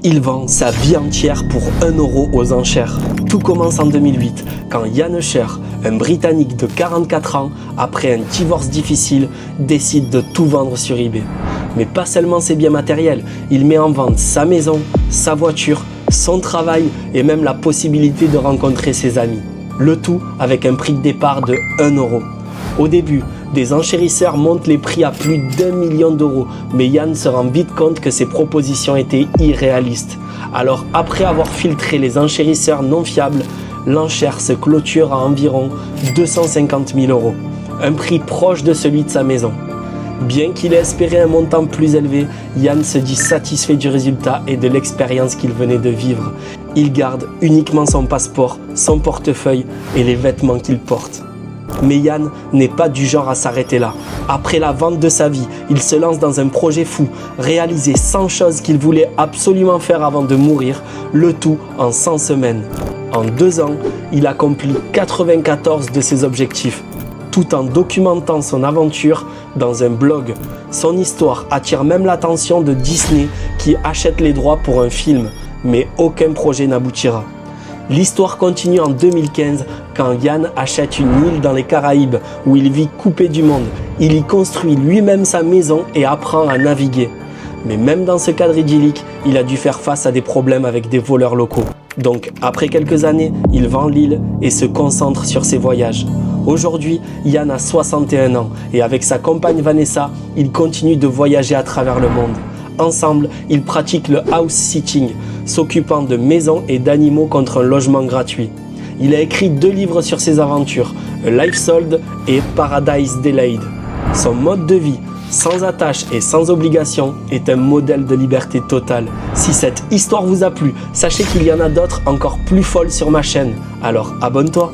Il vend sa vie entière pour 1 euro aux enchères. Tout commence en 2008, quand Yann Usher, un Britannique de 44 ans, après un divorce difficile, décide de tout vendre sur eBay. Mais pas seulement ses biens matériels, il met en vente sa maison, sa voiture, son travail et même la possibilité de rencontrer ses amis. Le tout avec un prix de départ de 1 euro. Au début, des enchérisseurs montent les prix à plus d'1 million d'euros, mais Yann se rend vite compte que ses propositions étaient irréalistes. Alors après avoir filtré les enchérisseurs non fiables, l'enchère se clôture à environ 250 000 euros, un prix proche de celui de sa maison. Bien qu'il ait espéré un montant plus élevé, Yann se dit satisfait du résultat et de l'expérience qu'il venait de vivre. Il garde uniquement son passeport, son portefeuille et les vêtements qu'il porte. Mais Yann n'est pas du genre à s'arrêter là. Après la vente de sa vie, il se lance dans un projet fou, réaliser 100 choses qu'il voulait absolument faire avant de mourir, le tout en 100 semaines. En 2 ans, il accomplit 94 de ses objectifs, tout en documentant son aventure dans un blog. Son histoire attire même l'attention de Disney qui achète les droits pour un film, mais aucun projet n'aboutira. L'histoire continue en 2015 quand Yann achète une île dans les Caraïbes où il vit coupé du monde. Il y construit lui-même sa maison et apprend à naviguer. Mais même dans ce cadre idyllique, il a dû faire face à des problèmes avec des voleurs locaux. Donc après quelques années, il vend l'île et se concentre sur ses voyages. Aujourd'hui, Yann a 61 ans et avec sa compagne Vanessa, il continue de voyager à travers le monde. Ensemble, ils pratiquent le house sitting, s'occupant de maisons et d'animaux contre un logement gratuit. Il a écrit 2 livres sur ses aventures, A Life Sold et Paradise Delayed. Son mode de vie, sans attache et sans obligation, est un modèle de liberté totale. Si cette histoire vous a plu, sachez qu'il y en a d'autres encore plus folles sur ma chaîne. Alors abonne-toi!